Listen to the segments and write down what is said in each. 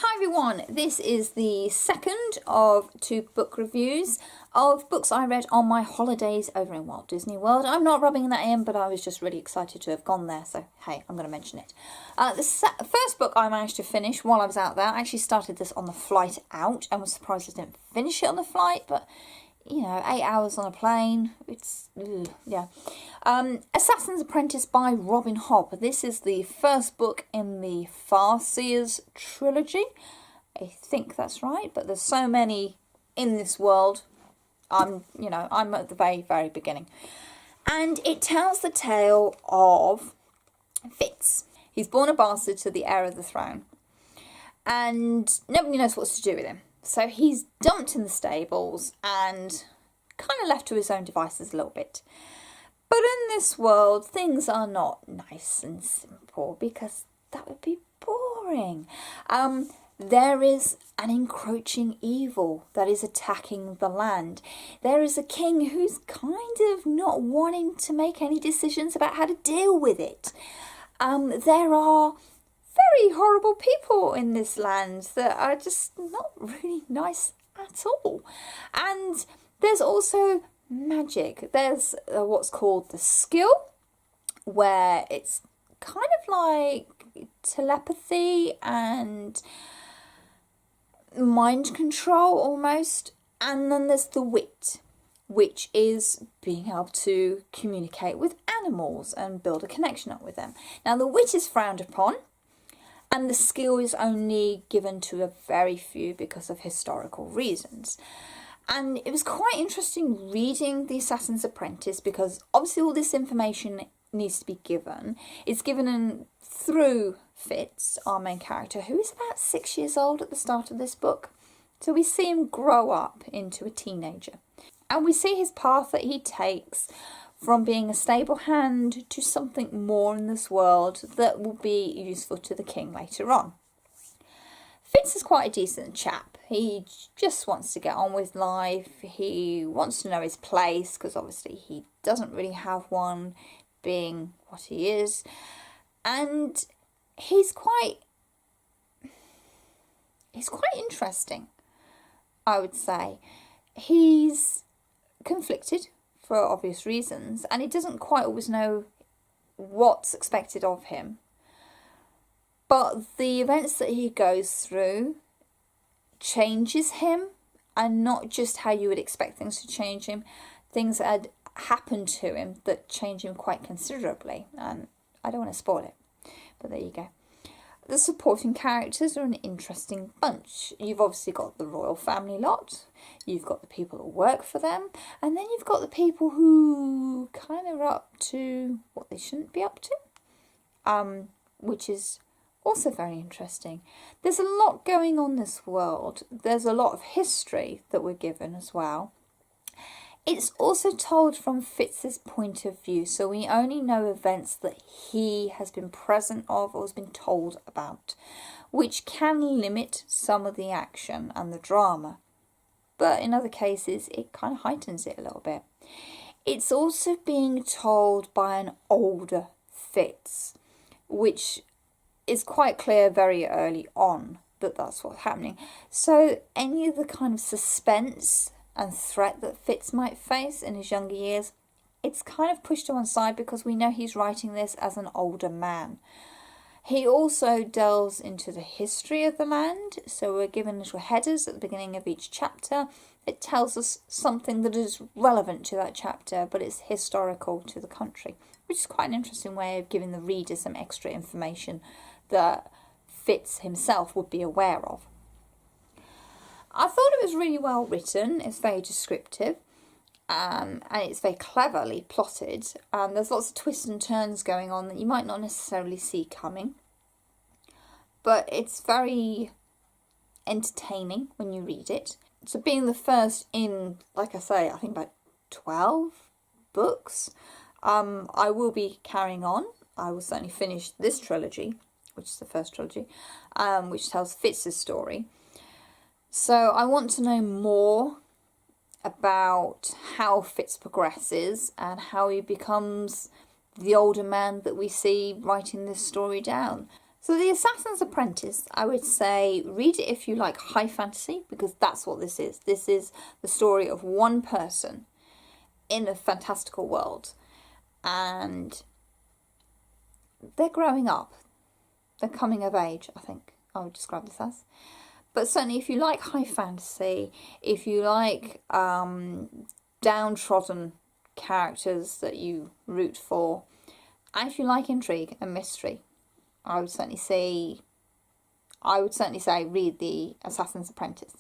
Hi everyone, this is the second of two book reviews of books I read on my holidays over in Walt Disney World. I'm not rubbing that in, but I was just really excited to have gone there, so hey, I'm going to mention it. The first book I managed to finish while I was out there, I actually started this on the flight out and was surprised I didn't finish it on the flight, but you know, 8 hours on a plane, it's, yeah. Assassin's Apprentice by Robin Hobb. This is the first book in the Farseers trilogy. I think that's right, but there's so many in this world. I'm at the very, very beginning. And it tells the tale of Fitz. He's born a bastard to the heir of the throne. And nobody knows what to do with him. So he's dumped in the stables and kind of left to his own devices a little bit. But in this world, things are not nice and simple because that would be boring. There is an encroaching evil that is attacking the land. There is a king who's kind of not wanting to make any decisions about how to deal with it. There are very horrible people in this land that are just not really nice at all. And there's also magic. There's what's called the skill, where it's kind of like telepathy and mind control almost. And then there's the wit, which is being able to communicate with animals and build a connection up with them. Now the wit is frowned upon, and the skill is only given to a very few because of historical reasons. And it was quite interesting reading The Assassin's Apprentice because obviously all this information needs to be given. It's given through Fitz, our main character, who is about 6 years old at the start of this book. So we see him grow up into a teenager. And we see his path that he takes from being a stable hand to something more in this world that will be useful to the king later on. Fitz is quite a decent chap. He just wants to get on with life. He wants to know his place because obviously he doesn't really have one, being what he is. And he's quite interesting, I would say. He's conflicted for obvious reasons, and he doesn't quite always know what's expected of him. But the events that he goes through changes him, and not just how you would expect things to change him. Things that had happened to him that change him quite considerably. And I don't want to spoil it, but there you go. The supporting characters are an interesting bunch. You've obviously got the royal family lot, you've got the people that work for them, and then you've got the people who kind of are up to what they shouldn't be up to, which is also very interesting. There's a lot going on in this world. There's a lot of history that we're given as well. It's also told from Fitz's point of view, so we only know events that he has been present of or has been told about, which can limit some of the action and the drama. But in other cases, it kind of heightens it a little bit. It's also being told by an older Fitz, which is quite clear very early on that that's what's happening. So any of the kind of suspense and threat that Fitz might face in his younger years, it's kind of pushed to one side because we know he's writing this as an older man. He also delves into the history of the land, so we're given little headers at the beginning of each chapter. It tells us something that is relevant to that chapter, but it's historical to the country, which is quite an interesting way of giving the reader some extra information that Fitz himself would be aware of. I thought it was really well written. It's very descriptive, and it's very cleverly plotted. There's lots of twists and turns going on that you might not necessarily see coming, but it's very entertaining when you read it. So being the first in, like I say, I think about 12 books, I will be carrying on. I will certainly finish this trilogy, which is the first trilogy, which tells Fitz's story. So I want to know more about how Fitz progresses and how he becomes the older man that we see writing this story down. So The Assassin's Apprentice, I would say read it if you like high fantasy, because that's what this is. This is the story of one person in a fantastical world, and they're growing up. They're coming of age, I think I would describe this as. But certainly if you like high fantasy, if you like downtrodden characters that you root for, and if you like intrigue and mystery, I would certainly say read The Assassin's Apprentice,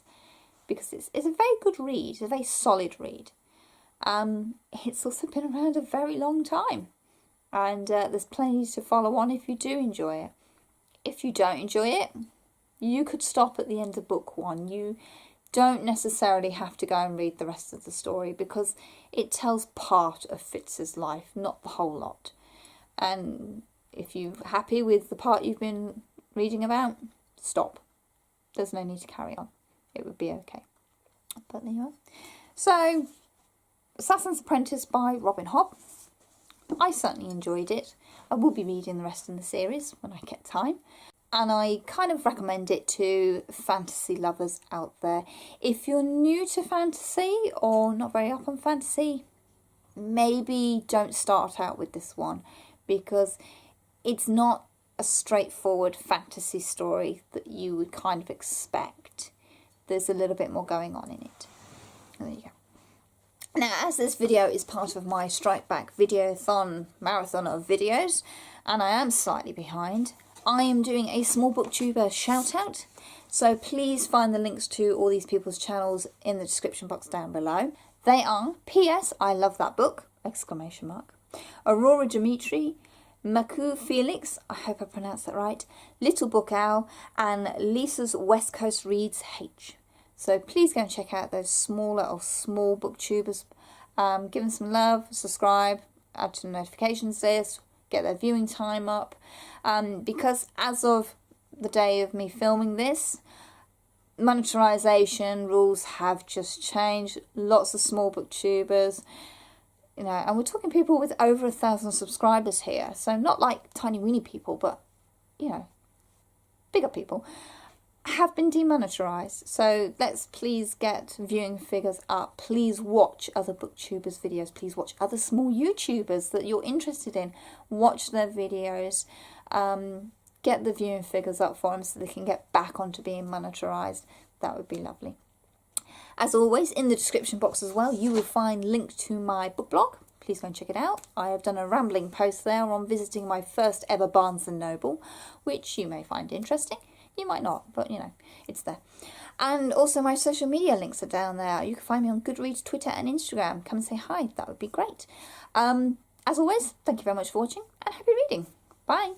because it's a very good read. It's a very solid read. It's also been around a very long time, and there's plenty to follow on if you do enjoy it. If you don't enjoy it, you could stop at the end of book 1. You don't necessarily have to go and read the rest of the story, because it tells part of Fitz's life, not the whole lot. And if you're happy with the part you've been reading about, stop. There's no need to carry on. It would be okay. But there you are. So, Assassin's Apprentice by Robin Hobb. I certainly enjoyed it. I will be reading the rest in the series when I get time. And I kind of recommend it to fantasy lovers out there. If you're new to fantasy or not very up on fantasy, maybe don't start out with this one, because it's not a straightforward fantasy story that you would kind of expect. There's a little bit more going on in it. There you go. Now, as this video is part of my Strike Back Videoathon marathon of videos, and I am slightly behind, I am doing a small booktuber shout out. So please find the links to all these people's channels in the description box down below. They are P.S. I love that book! Exclamation mark. Aurora Dimitri, Maku Felix, I hope I pronounced that right, Little Book Owl, and Lisa's West Coast Reads H. So please go and check out those small booktubers. Give them some love, subscribe, add to the notifications list, get their viewing time up. Because as of the day of me filming this, monetization rules have just changed. Lots of small booktubers, you know, and we're talking people with over 1,000 subscribers here. So not like tiny weeny people, but, you know, bigger people have been demonetized. So let's please get viewing figures up. Please watch other booktubers' videos. Please watch other small YouTubers that you're interested in. Watch their videos. Get the viewing figures up for them so they can get back onto being monetized. That would be lovely. As always, in the description box as well, you will find link to my book blog. Please go and check it out. I have done a rambling post there on visiting my first ever Barnes & Noble, which you may find interesting. You might not, but you know, it's there. And also my social media links are down there. You can find me on Goodreads, Twitter and Instagram. Come and say hi, that would be great. As always, thank you very much for watching and happy reading. Bye.